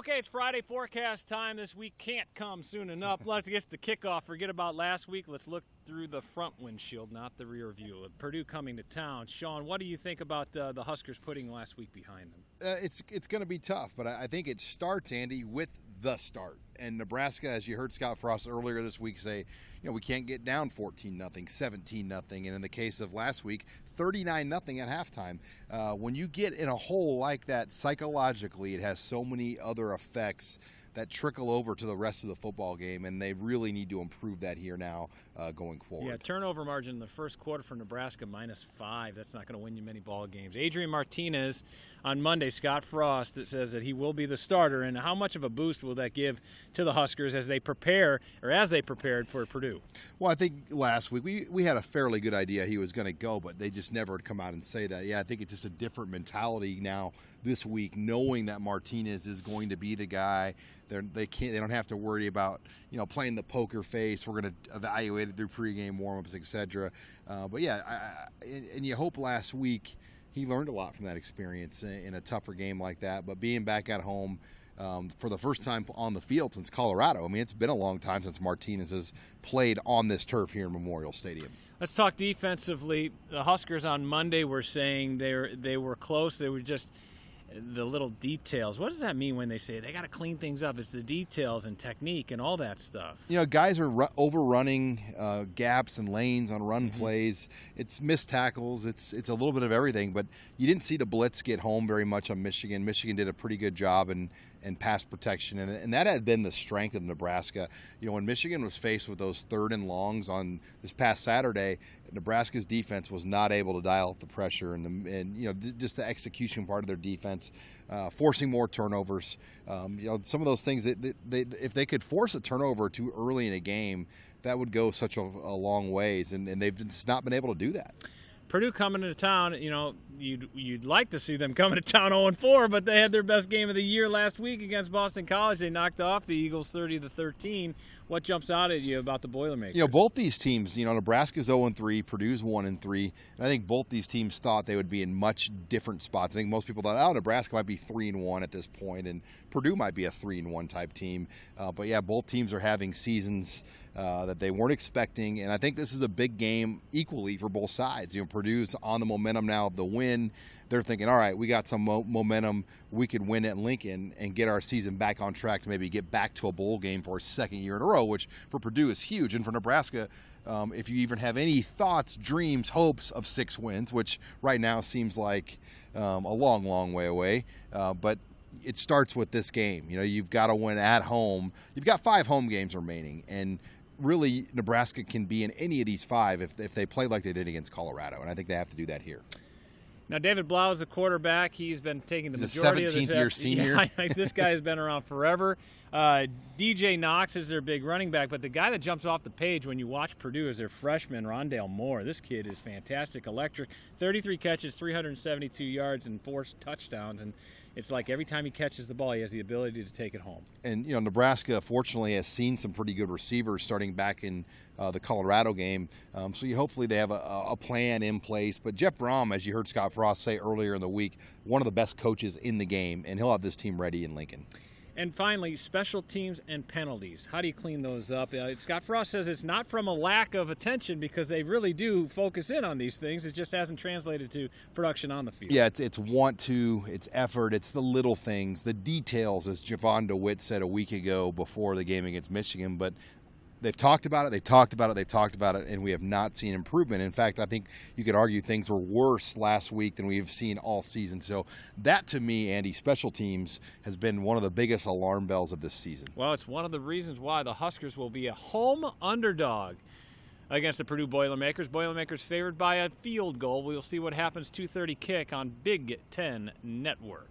Okay, it's Friday forecast time. This week can't come soon enough. Let's get to the kickoff. Forget about last week. Let's look through the front windshield, not the rear view. With Purdue coming to town. Sean, what do you think about the Huskers putting last week behind them? It's going to be tough, but I think it starts, Andy, with the start. And Nebraska, as you heard Scott Frost earlier this week say, we can't get down 14-0, 17-0, and in the case of last week, 39-0 at halftime. When you get in a hole like that, psychologically, it has so many other effects that trickle over to the rest of the football game, and they really need to improve that here now going forward. Yeah, turnover margin in the first quarter for Nebraska, -5. That's not going to win you many ball games. Adrian Martinez on Monday, Scott Frost, that says that he will be the starter, and how much of a boost will that give to the Huskers as they prepare, or as they prepared for Purdue? Well, I think last week we had a fairly good idea he was going to go, but they just never had come out and say that. Yeah, I think it's just a different mentality now this week, knowing that Martinez is going to be the guy. They don't have to worry about playing the poker face. We're going to evaluate it through pregame warmups, etc. But yeah, and you hope last week he learned a lot from that experience in a tougher game like that. But being back at home for the first time on the field since Colorado, I mean, it's been a long time since Martinez has played on this turf here in Memorial Stadium. Let's talk defensively. The Huskers on Monday were saying they were close. They were just the little details. What does that mean when they say they got to clean things up? It's the details and technique and all that stuff. Guys are overrunning gaps and lanes on run plays. It's missed tackles. It's a little bit of everything. But you didn't see the blitz get home very much on Michigan. Michigan did a pretty good job in pass protection, and that had been the strength of Nebraska. When Michigan was faced with those 3rd and longs on this past Saturday, Nebraska's defense was not able to dial up the pressure and just the execution part of their defense, forcing more turnovers. Some of those things that if they could force a turnover too early in a game, that would go such a long ways, and they've just not been able to do that. Purdue coming to town, you'd like to see them coming to town 0-4, but they had their best game of the year last week against Boston College. They knocked off the Eagles 30-13. What jumps out at you about the Boilermakers? Both these teams, Nebraska's 0-3, Purdue's 1-3, and I think both these teams thought they would be in much different spots. I think most people thought, Nebraska might be 3-1 at this point, and Purdue might be a 3-1 type team. But yeah, both teams are having seasons that they weren't expecting, and I think this is a big game equally for both sides. Purdue's on the momentum now of the win. They're thinking, all right, we got some momentum. We could win at Lincoln and get our season back on track to maybe get back to a bowl game for a second year in a row, which for Purdue is huge. And for Nebraska, if you even have any thoughts, dreams, hopes of 6 wins, which right now seems like a long, long way away, but it starts with this game. You've got to win at home. You've got 5 home games remaining, and really Nebraska can be in any of these 5 if they play like they did against Colorado, and I think they have to do that here. Now, David Blau is the quarterback. He's been taking the majority of this. He's a 17th-year senior. Yeah, this guy has been around forever. DJ Knox is their big running back, but the guy that jumps off the page when you watch Purdue is their freshman, Rondale Moore. This kid is fantastic, electric. 33 catches, 372 yards, and 4 touchdowns, and it's like every time he catches the ball, he has the ability to take it home. And, Nebraska, fortunately, has seen some pretty good receivers starting back in the Colorado game. So hopefully they have a plan in place. But Jeff Brom, as you heard Scott Frost say earlier in the week, one of the best coaches in the game, and he'll have this team ready in Lincoln. And finally, special teams and penalties. How do you clean those up? Scott Frost says it's not from a lack of attention because they really do focus in on these things. It just hasn't translated to production on the field. Yeah, it's want to, it's effort, it's the little things, the details, as Javon DeWitt said a week ago before the game against Michigan. But they've talked about it, and we have not seen improvement. In fact, I think you could argue things were worse last week than we've seen all season. So that, to me, Andy, special teams has been one of the biggest alarm bells of this season. Well, it's one of the reasons why the Huskers will be a home underdog against the Purdue Boilermakers. Boilermakers favored by a field goal. We'll see what happens. 2:30 kick on Big Ten Network.